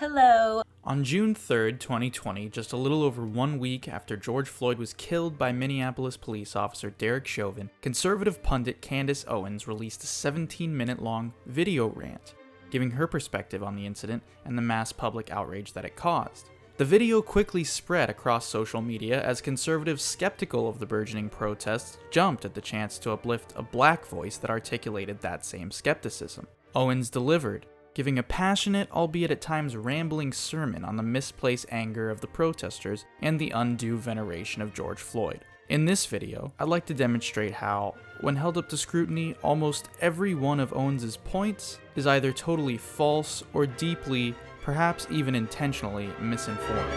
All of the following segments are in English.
Hello. On June 3rd, 2020, just a little over 1 week after George Floyd was killed by Minneapolis police officer Derek Chauvin, conservative pundit Candace Owens released a 17-minute-long video rant, giving her perspective on the incident and the mass public outrage that it caused. The video quickly spread across social media as conservatives skeptical of the burgeoning protests jumped at the chance to uplift a black voice that articulated that same skepticism. Owens delivered, giving a passionate, albeit at times rambling sermon on the misplaced anger of the protesters and the undue veneration of George Floyd. In this video, I'd like to demonstrate how, when held up to scrutiny, almost every one of Owens' points is either totally false or deeply, perhaps even intentionally, misinformed.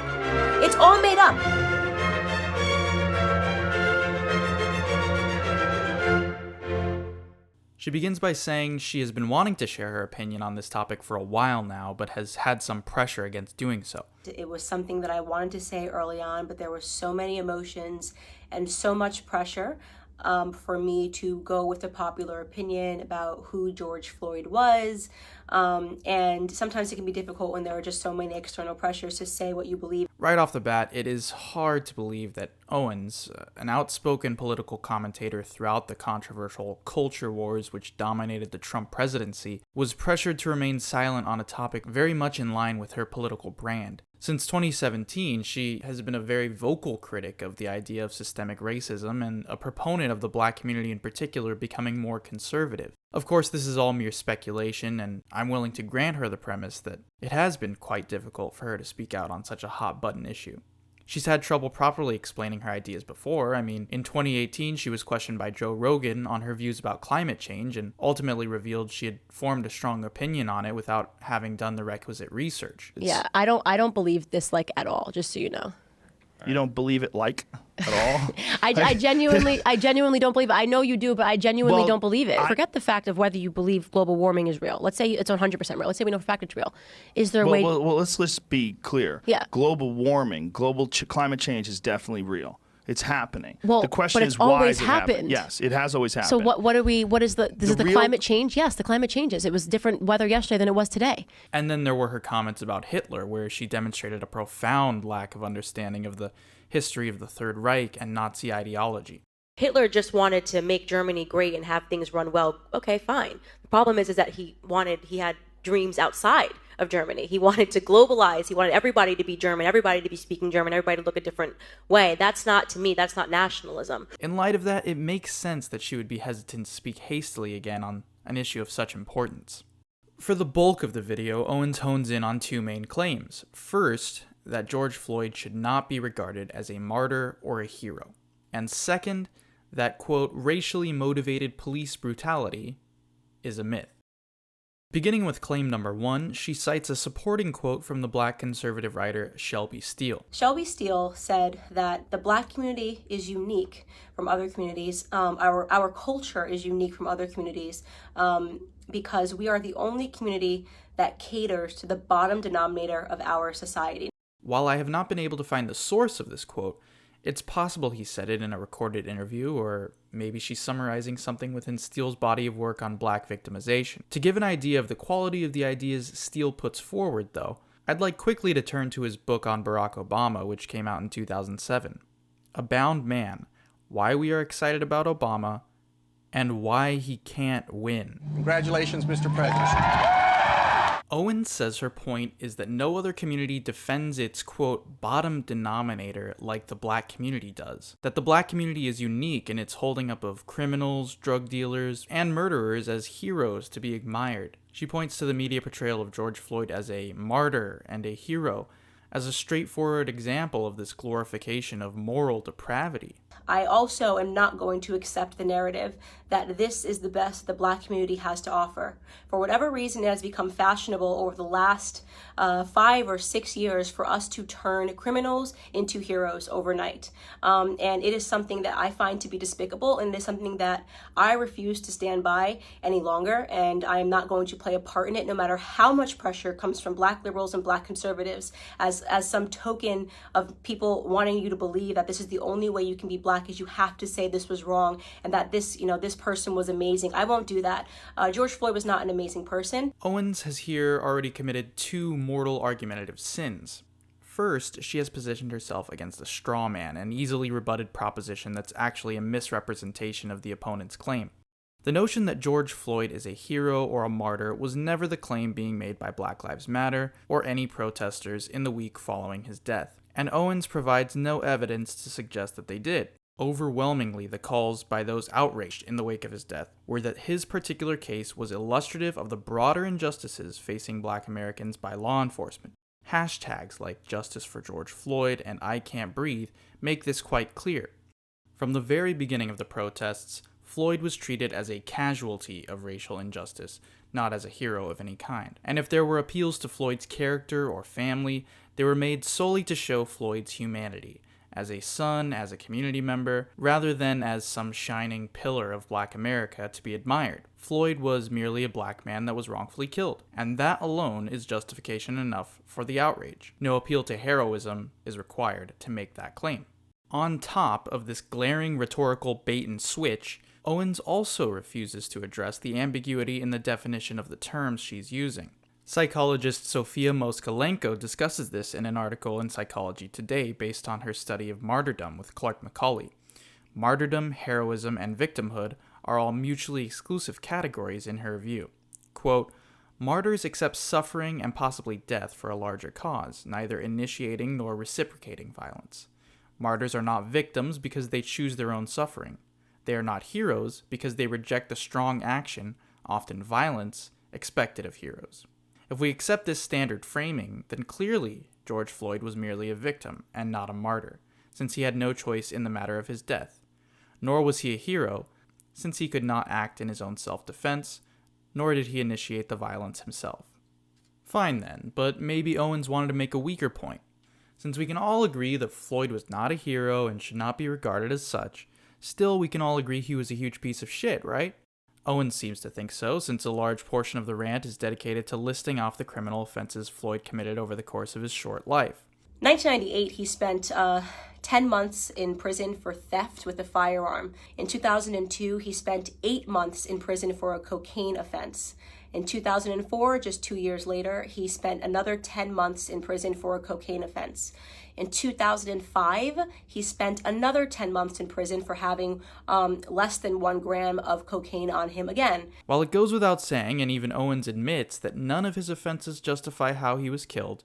It's all made up. She begins by saying she has been wanting to share her opinion on this topic for a while now, but has had some pressure against doing so. It was something that I wanted to say early on, but there were so many emotions and so much pressure for me to go with the popular opinion about who George Floyd was. And sometimes it can be difficult when there are just so many external pressures to say what you believe. Right off the bat, it is hard to believe that Owens, an outspoken political commentator throughout the controversial culture wars which dominated the Trump presidency, was pressured to remain silent on a topic very much in line with her political brand. Since 2017, she has been a very vocal critic of the idea of systemic racism and a proponent of the black community in particular becoming more conservative. Of course, this is all mere speculation, and I'm willing to grant her the premise that it has been quite difficult for her to speak out on such a hot-button issue. She's had trouble properly explaining her ideas before. I mean, in 2018, she was questioned by Joe Rogan on her views about climate change and ultimately revealed she had formed a strong opinion on it without having done the requisite research. Yeah, I don't believe this at all, just so you know. You don't believe it at all? I genuinely don't believe it. I know you do, but I genuinely don't believe it. Forget the fact of whether you believe global warming is real. Let's say it's 100% real. Let's say we know for a fact it's real. Is there a way? Well, let's be clear. Yeah. Global warming, climate change is definitely real. It's happening. Well, the question but is it's why always is it happening? happened. Yes, it has always happened. So the climate change? Yes, the climate changes. It was different weather yesterday than it was today. And then there were her comments about Hitler, where she demonstrated a profound lack of understanding of the history of the Third Reich and Nazi ideology. Hitler just wanted to make Germany great and have things run well. Okay, fine. The problem is that he had dreams outside of Germany. He wanted to globalize. He wanted everybody to be German, everybody to be speaking German, everybody to look a different way. That's not nationalism. In light of that, it makes sense that she would be hesitant to speak hastily again on an issue of such importance. For the bulk of the video, Owens hones in on two main claims. First, that George Floyd should not be regarded as a martyr or a hero. And second, that, quote, racially motivated police brutality is a myth. Beginning with claim number one, she cites a supporting quote from the black conservative writer Shelby Steele. Shelby Steele said that the black community is unique from other communities. Our culture is unique from other communities because we are the only community that caters to the bottom denominator of our society. While I have not been able to find the source of this quote, it's possible he said it in a recorded interview, or maybe she's summarizing something within Steele's body of work on black victimization. To give an idea of the quality of the ideas Steele puts forward, though, I'd like quickly to turn to his book on Barack Obama, which came out in 2007. A Bound Man, Why We Are Excited About Obama, and Why He Can't Win. Congratulations, Mr. President. Owens says her point is that no other community defends its, quote, bottom denominator like the black community does. That the black community is unique in its holding up of criminals, drug dealers, and murderers as heroes to be admired. She points to the media portrayal of George Floyd as a martyr and a hero as a straightforward example of this glorification of moral depravity. I also am not going to accept the narrative that this is the best the black community has to offer. For whatever reason, it has become fashionable over the last 5 or 6 years for us to turn criminals into heroes overnight. And it is something that I find to be despicable, and it is something that I refuse to stand by any longer, and I am not going to play a part in it no matter how much pressure comes from black liberals and black conservatives as as some token of people wanting you to believe that this is the only way you can be black, is you have to say this was wrong and that this, this person was amazing. I won't do that. George Floyd was not an amazing person. Owens has here already committed two mortal argumentative sins. First, she has positioned herself against a straw man, an easily rebutted proposition that's actually a misrepresentation of the opponent's claim. The notion that George Floyd is a hero or a martyr was never the claim being made by Black Lives Matter or any protesters in the week following his death, and Owens provides no evidence to suggest that they did. Overwhelmingly, the calls by those outraged in the wake of his death were that his particular case was illustrative of the broader injustices facing Black Americans by law enforcement. Hashtags like Justice for George Floyd and I Can't Breathe make this quite clear. From the very beginning of the protests, Floyd was treated as a casualty of racial injustice, not as a hero of any kind. And if there were appeals to Floyd's character or family, they were made solely to show Floyd's humanity, as a son, as a community member, rather than as some shining pillar of Black America to be admired. Floyd was merely a black man that was wrongfully killed, and that alone is justification enough for the outrage. No appeal to heroism is required to make that claim. On top of this glaring rhetorical bait and switch, Owens also refuses to address the ambiguity in the definition of the terms she's using. Psychologist Sofia Moskalenko discusses this in an article in Psychology Today based on her study of martyrdom with Clark Macaulay. Martyrdom, heroism, and victimhood are all mutually exclusive categories in her view. Quote, "Martyrs accept suffering and possibly death for a larger cause, neither initiating nor reciprocating violence. Martyrs are not victims because they choose their own suffering. They are not heroes because they reject the strong action, often violence, expected of heroes." If we accept this standard framing, then clearly George Floyd was merely a victim and not a martyr, since he had no choice in the matter of his death. Nor was he a hero, since he could not act in his own self-defense, nor did he initiate the violence himself. Fine then, but maybe Owens wanted to make a weaker point. Since we can all agree that Floyd was not a hero and should not be regarded as such, still we can all agree he was a huge piece of shit, right? Owens seems to think so, since a large portion of the rant is dedicated to listing off the criminal offenses Floyd committed over the course of his short life. 1998, he spent 10 months in prison for theft with a firearm. In 2002, he spent 8 months in prison for a cocaine offense. In 2004, just 2 years later, he spent another 10 months in prison for a cocaine offense. In 2005, he spent another 10 months in prison for having less than 1 gram of cocaine on him again. While it goes without saying, and even Owens admits, that none of his offenses justify how he was killed,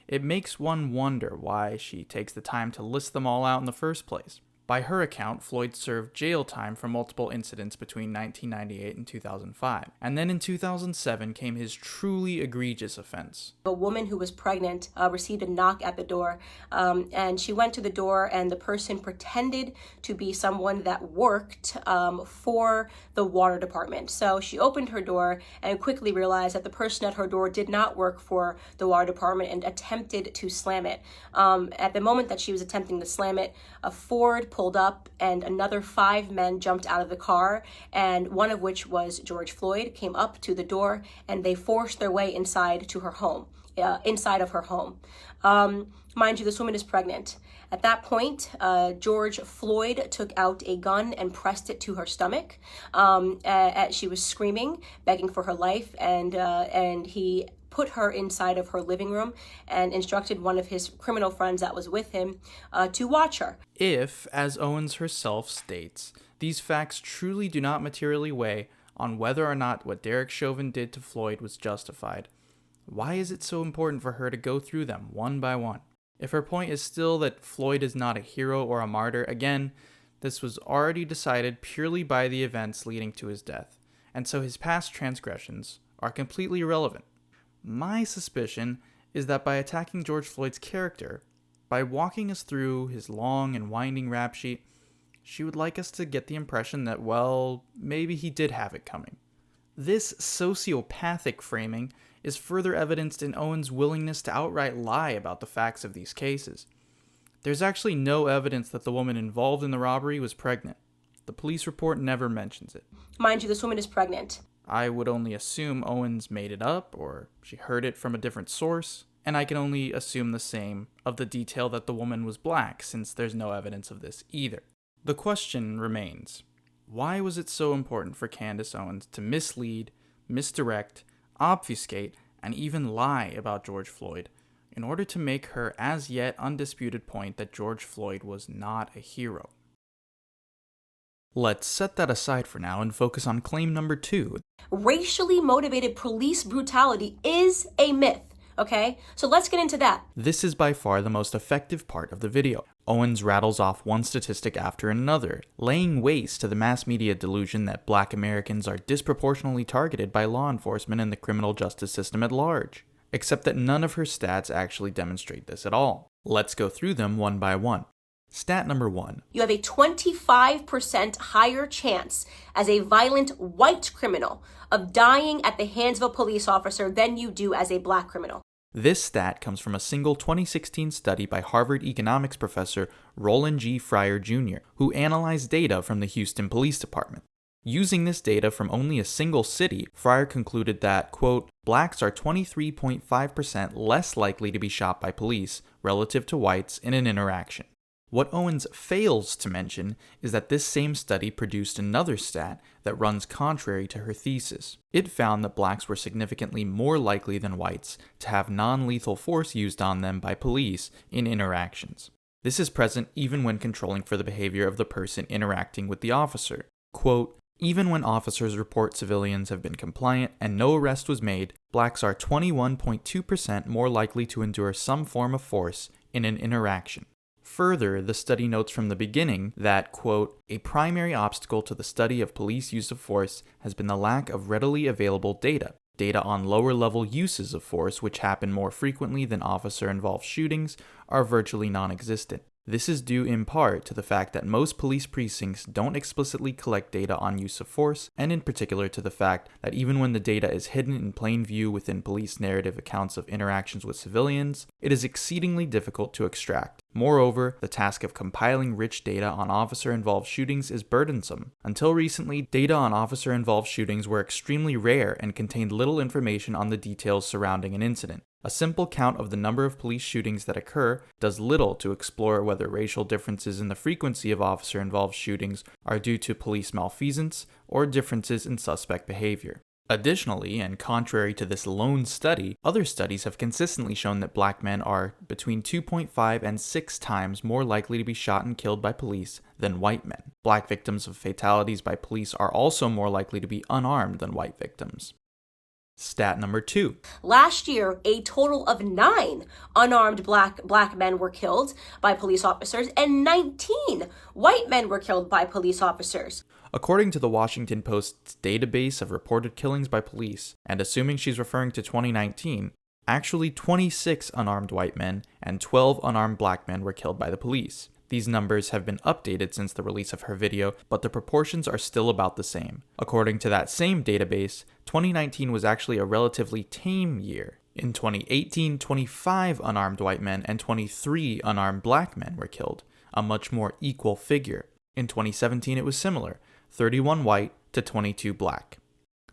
it makes one wonder why she takes the time to list them all out in the first place. By her account, Floyd served jail time for multiple incidents between 1998 and 2005. And then in 2007 came his truly egregious offense. A woman who was pregnant received a knock at the door, and she went to the door, and the person pretended to be someone that worked for the water department. So she opened her door and quickly realized that the person at her door did not work for the water department and attempted to slam it. At the moment that she was attempting to slam it, a Ford pulled up and another 5 men jumped out of the car, and one of which was George Floyd, came up to the door, and they forced their way inside to her home, inside of her home. Mind you, this woman is pregnant. At that point, George Floyd took out a gun and pressed it to her stomach. She was screaming, begging for her life, and he put her inside of her living room and instructed one of his criminal friends that was with him to watch her. If, as Owens herself states, these facts truly do not materially weigh on whether or not what Derek Chauvin did to Floyd was justified, why is it so important for her to go through them one by one? If her point is still that Floyd is not a hero or a martyr, again, this was already decided purely by the events leading to his death, and so his past transgressions are completely irrelevant. My suspicion is that by attacking George Floyd's character, by walking us through his long and winding rap sheet, she would like us to get the impression that, well, maybe he did have it coming. This sociopathic framing is further evidenced in Owens' willingness to outright lie about the facts of these cases. There's actually no evidence that the woman involved in the robbery was pregnant. The police report never mentions it. Mind you, this woman is pregnant. I would only assume Owens made it up, or she heard it from a different source. and I can only assume the same of the detail that the woman was black, since there's no evidence of this either. The question remains, why was it so important for Candace Owens to mislead, misdirect, obfuscate, and even lie about George Floyd in order to make her as yet undisputed point that George Floyd was not a hero? Let's set that aside for now and focus on claim number 2. Racially motivated police brutality is a myth. Okay, so let's get into that. This is by far the most effective part of the video. Owens rattles off one statistic after another, laying waste to the mass media delusion that black Americans are disproportionately targeted by law enforcement and the criminal justice system at large. Except that none of her stats actually demonstrate this at all. Let's go through them one by one. Stat number 1. You have a 25% higher chance as a violent white criminal of dying at the hands of a police officer than you do as a black criminal. This stat comes from a single 2016 study by Harvard economics professor Roland G. Fryer Jr., who analyzed data from the Houston Police Department. Using this data from only a single city, Fryer concluded that, quote, blacks are 23.5% less likely to be shot by police relative to whites in an interaction. What Owens fails to mention is that this same study produced another stat that runs contrary to her thesis. It found that blacks were significantly more likely than whites to have non-lethal force used on them by police in interactions. This is present even when controlling for the behavior of the person interacting with the officer. Quote, even when officers report civilians have been compliant and no arrest was made, blacks are 21.2% more likely to endure some form of force in an interaction. Further, the study notes from the beginning that, quote, a primary obstacle to the study of police use of force has been the lack of readily available data on lower-level uses of force, which happen more frequently than officer-involved shootings, are virtually non-existent. This is due in part to the fact that most police precincts don't explicitly collect data on use of force, and in particular to the fact that even when the data is hidden in plain view within police narrative accounts of interactions with civilians, it is exceedingly difficult to extract. Moreover, the task of compiling rich data on officer-involved shootings is burdensome. Until recently, data on officer-involved shootings were extremely rare and contained little information on the details surrounding an incident. A simple count of the number of police shootings that occur does little to explore whether racial differences in the frequency of officer-involved shootings are due to police malfeasance or differences in suspect behavior. Additionally, and contrary to this lone study, other studies have consistently shown that black men are between 2.5 and 6 times more likely to be shot and killed by police than white men. Black victims of fatalities by police are also more likely to be unarmed than white victims. Stat number 2. Last year, a total of 9 unarmed black men were killed by police officers, and 19 white men were killed by police officers. According to the Washington Post's database of reported killings by police, and assuming she's referring to 2019, actually 26 unarmed white men and 12 unarmed black men were killed by the police. These numbers have been updated since the release of her video, but the proportions are still about the same. According to that same database, 2019 was actually a relatively tame year. In 2018, 25 unarmed white men and 23 unarmed black men were killed, a much more equal figure. In 2017, it was similar, 31 white to 22 black.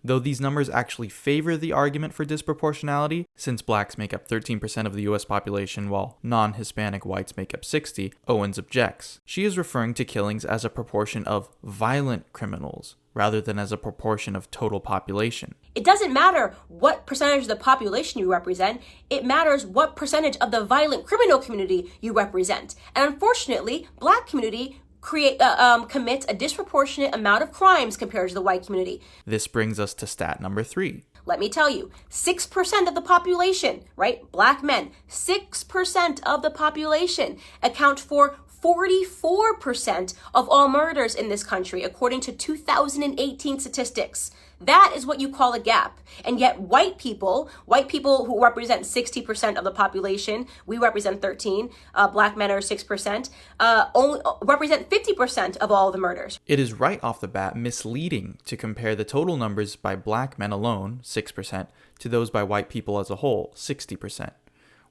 Though these numbers actually favor the argument for disproportionality, since blacks make up 13% of the US population while non-Hispanic whites make up 60%, Owens objects. She is referring to killings as a proportion of violent criminals, rather than as a proportion of total population. It doesn't matter what percentage of the population you represent, it matters what percentage of the violent criminal community you represent. And unfortunately, black community commits a disproportionate amount of crimes compared to the white community. This brings us to stat number 3. Let me tell you, 6% of the population, right? Black men, 6% of the population account for 44% of all murders in this country, according to 2018 statistics. That is what you call a gap. And yet white people who represent 60% of the population, we represent 13, black men are 6%, only represent 50% of all the murders. It is right off the bat misleading to compare the total numbers by black men alone, 6%, to those by white people as a whole, 60%.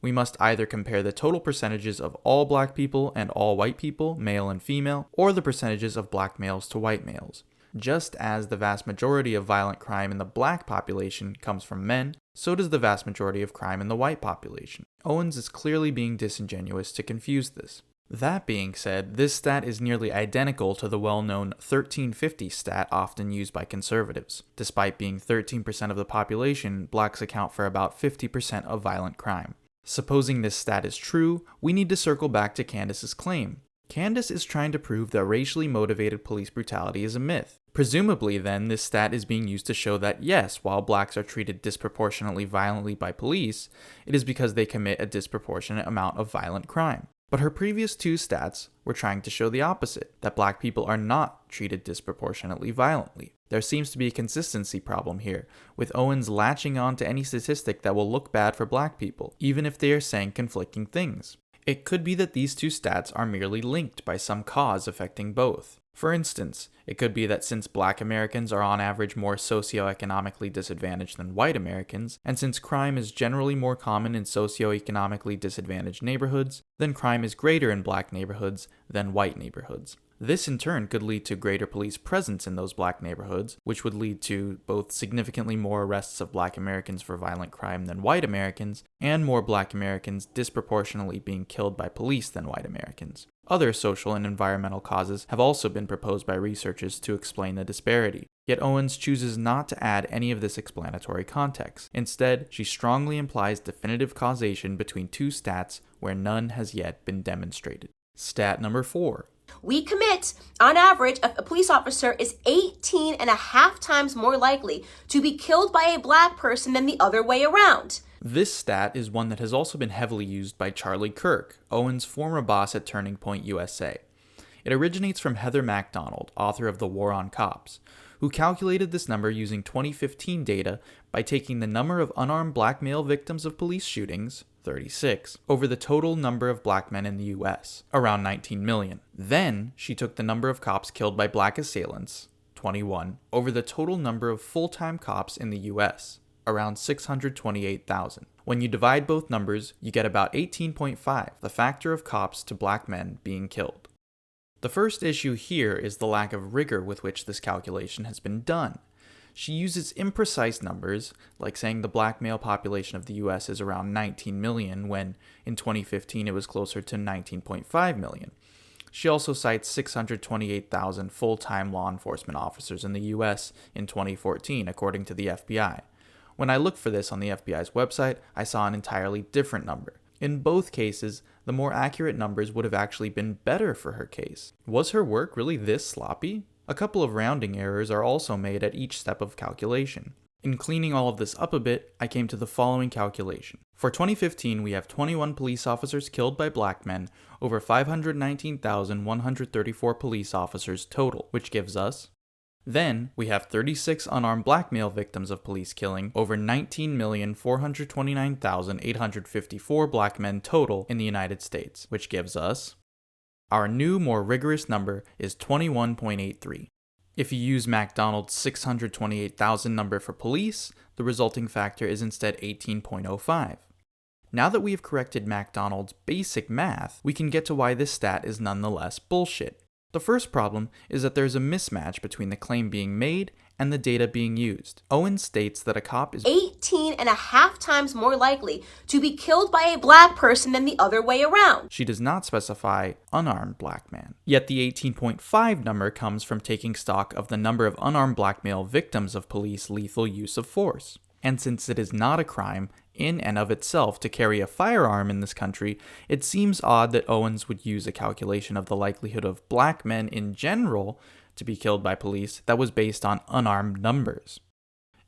We must either compare the total percentages of all black people and all white people, male and female, or the percentages of black males to white males. Just as the vast majority of violent crime in the black population comes from men, so does the vast majority of crime in the white population. Owens is clearly being disingenuous to confuse this. That being said, this stat is nearly identical to the well-known 1350 stat often used by conservatives. Despite being 13% of the population, blacks account for about 50% of violent crime. Supposing this stat is true, we need to circle back to Candace's claim. Candace is trying to prove that racially motivated police brutality is a myth. Presumably, then, this stat is being used to show that yes, while blacks are treated disproportionately violently by police, it is because they commit a disproportionate amount of violent crime. But her previous two stats were trying to show the opposite, that black people are not treated disproportionately violently. There seems to be a consistency problem here, with Owens latching on to any statistic that will look bad for black people, even if they are saying conflicting things. It could be that these two stats are merely linked by some cause affecting both. For instance, it could be that since black Americans are on average more socioeconomically disadvantaged than white Americans, and since crime is generally more common in socioeconomically disadvantaged neighborhoods, then crime is greater in black neighborhoods than white neighborhoods. This in turn could lead to greater police presence in those black neighborhoods, which would lead to both significantly more arrests of black Americans for violent crime than white Americans, and more black Americans disproportionately being killed by police than white Americans. Other social and environmental causes have also been proposed by researchers to explain the disparity, yet Owens chooses not to add any of this explanatory context. Instead, she strongly implies definitive causation between two stats where none has yet been demonstrated. Stat number 4. We commit, on average, a police officer is 18.5 times more likely to be killed by a black person than the other way around. This stat is one that has also been heavily used by Charlie Kirk, Owens' former boss at Turning Point USA. It originates from Heather MacDonald, author of The War on Cops, who calculated this number using 2015 data by taking the number of unarmed black male victims of police shootings, 36, over the total number of black men in the US, around 19 million. Then, she took the number of cops killed by black assailants, 21, over the total number of full-time cops in the US, around 628,000. When you divide both numbers, you get about 18.5, the factor of cops to black men being killed. The first issue here is the lack of rigor with which this calculation has been done. She uses imprecise numbers, like saying the black male population of the US is around 19 million, when in 2015 it was closer to 19.5 million. She also cites 628,000 full-time law enforcement officers in the US in 2014, according to the FBI. When I looked for this on the FBI's website, I saw an entirely different number. In both cases, the more accurate numbers would have actually been better for her case. Was her work really this sloppy? A couple of rounding errors are also made at each step of calculation. In cleaning all of this up a bit, I came to the following calculation. For 2015, we have 21 police officers killed by black men over 519,134 police officers total, which gives us. Then, we have 36 unarmed black male victims of police killing over 19,429,854 black men total in the United States, which gives us. Our new, more rigorous number is 21.83. If you use MacDonald's 628,000 number for police, the resulting factor is instead 18.05. Now that we have corrected MacDonald's basic math, we can get to why this stat is nonetheless bullshit. The first problem is that there's a mismatch between the claim being made and the data being used. Owens states that a cop is 18.5 times more likely to be killed by a black person than the other way around. She does not specify unarmed black man. Yet the 18.5 number comes from taking stock of the number of unarmed black male victims of police lethal use of force. And since it is not a crime in and of itself to carry a firearm in this country, it seems odd that Owens would use a calculation of the likelihood of black men in general to be killed by police that was based on unarmed numbers.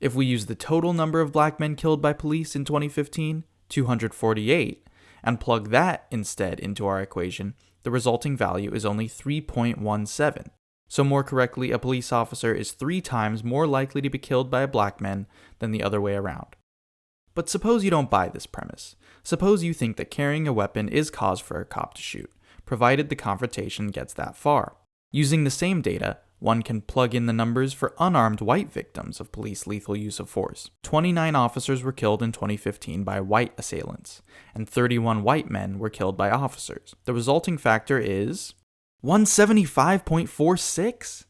If we use the total number of black men killed by police in 2015, 248, and plug that instead into our equation, the resulting value is only 3.17. So more correctly, a police officer is 3 times more likely to be killed by a black man than the other way around. But suppose you don't buy this premise. Suppose you think that carrying a weapon is cause for a cop to shoot, provided the confrontation gets that far. Using the same data, one can plug in the numbers for unarmed white victims of police lethal use of force. 29 officers were killed in 2015 by white assailants, and 31 white men were killed by officers. The resulting factor is 175.46.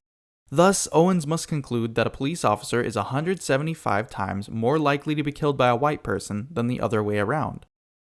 Thus, Owens must conclude that a police officer is 175 times more likely to be killed by a white person than the other way around.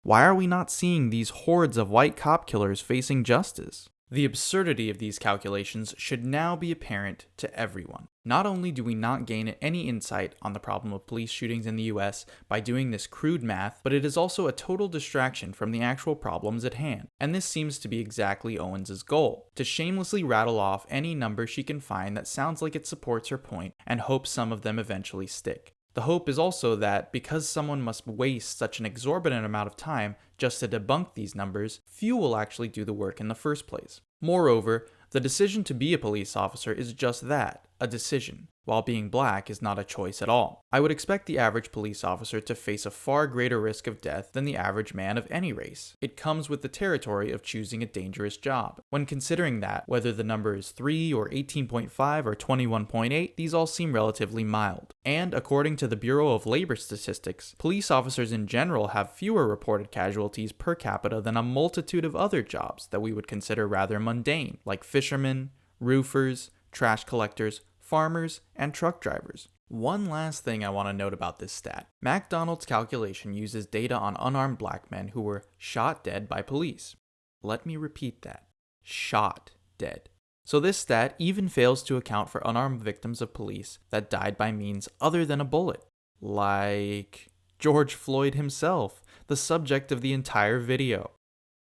Why are we not seeing these hordes of white cop killers facing justice? The absurdity of these calculations should now be apparent to everyone. Not only do we not gain any insight on the problem of police shootings in the US by doing this crude math, but it is also a total distraction from the actual problems at hand. And this seems to be exactly Owens' goal, to shamelessly rattle off any number she can find that sounds like it supports her point and hope some of them eventually stick. The hope is also that because someone must waste such an exorbitant amount of time just to debunk these numbers, few will actually do the work in the first place. Moreover, the decision to be a police officer is just that, a decision, while being black is not a choice at all. I would expect the average police officer to face a far greater risk of death than the average man of any race. It comes with the territory of choosing a dangerous job. When considering that, whether the number is 3 or 18.5 or 21.8, these all seem relatively mild. And according to the Bureau of Labor Statistics, police officers in general have fewer reported casualties per capita than a multitude of other jobs that we would consider rather mundane, like fishermen, roofers, trash collectors, farmers, and truck drivers. One last thing I want to note about this stat. McDonald's calculation uses data on unarmed black men who were shot dead by police. Let me repeat that. Shot dead. So this stat even fails to account for unarmed victims of police that died by means other than a bullet. Like George Floyd himself, the subject of the entire video.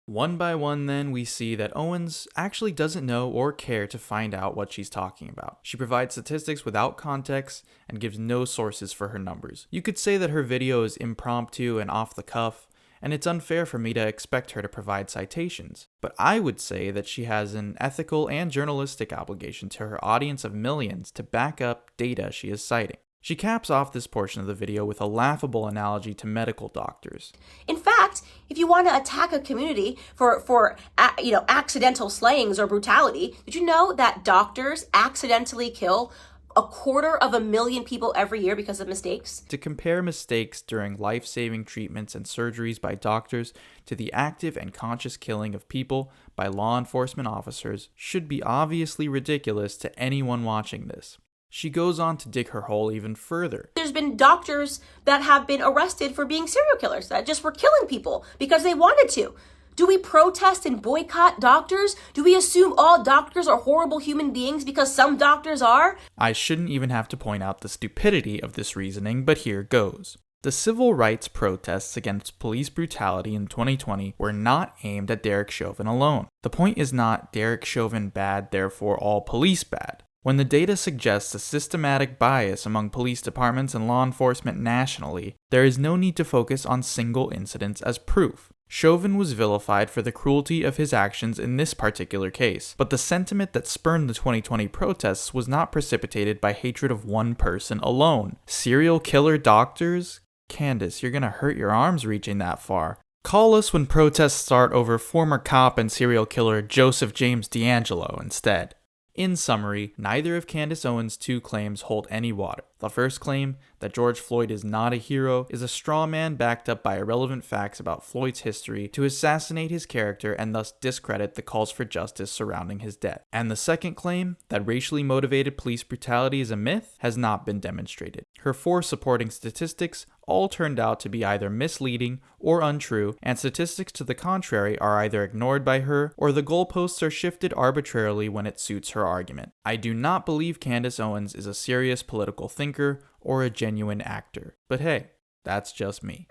One by one, then, we see that Owens actually doesn't know or care to find out what she's talking about. She provides statistics without context and gives no sources for her numbers. You could say that her video is impromptu and off the cuff, and it's unfair for me to expect her to provide citations. But I would say that she has an ethical and journalistic obligation to her audience of millions to back up data she is citing. She caps off this portion of the video with a laughable analogy to medical doctors. In fact, if you want to attack a community for accidental slayings or brutality, did you know that doctors accidentally kill 250,000 people every year because of mistakes? To compare mistakes during life-saving treatments and surgeries by doctors to the active and conscious killing of people by law enforcement officers should be obviously ridiculous to anyone watching this. She goes on to dig her hole even further. There's been doctors that have been arrested for being serial killers that just were killing people because they wanted to. Do we protest and boycott doctors? Do we assume all doctors are horrible human beings because some doctors are? I shouldn't even have to point out the stupidity of this reasoning, but here goes. The civil rights protests against police brutality in 2020 were not aimed at Derek Chauvin alone. The point is not Derek Chauvin bad, therefore all police bad. When the data suggests a systematic bias among police departments and law enforcement nationally, there is no need to focus on single incidents as proof. Chauvin was vilified for the cruelty of his actions in this particular case, but the sentiment that spurned the 2020 protests was not precipitated by hatred of one person alone. Serial killer doctors? Candace, you're gonna hurt your arms reaching that far. Call us when protests start over former cop and serial killer Joseph James D'Angelo instead. In summary, neither of Candace Owens' two claims hold any water. The first claim, that George Floyd is not a hero, is a straw man backed up by irrelevant facts about Floyd's history to assassinate his character and thus discredit the calls for justice surrounding his death. And the second claim, that racially motivated police brutality is a myth, has not been demonstrated. Her 4 supporting statistics all turned out to be either misleading or untrue, and statistics to the contrary are either ignored by her or the goalposts are shifted arbitrarily when it suits her argument. I do not believe Candace Owens is a serious political thinker or a genuine actor. But hey, that's just me.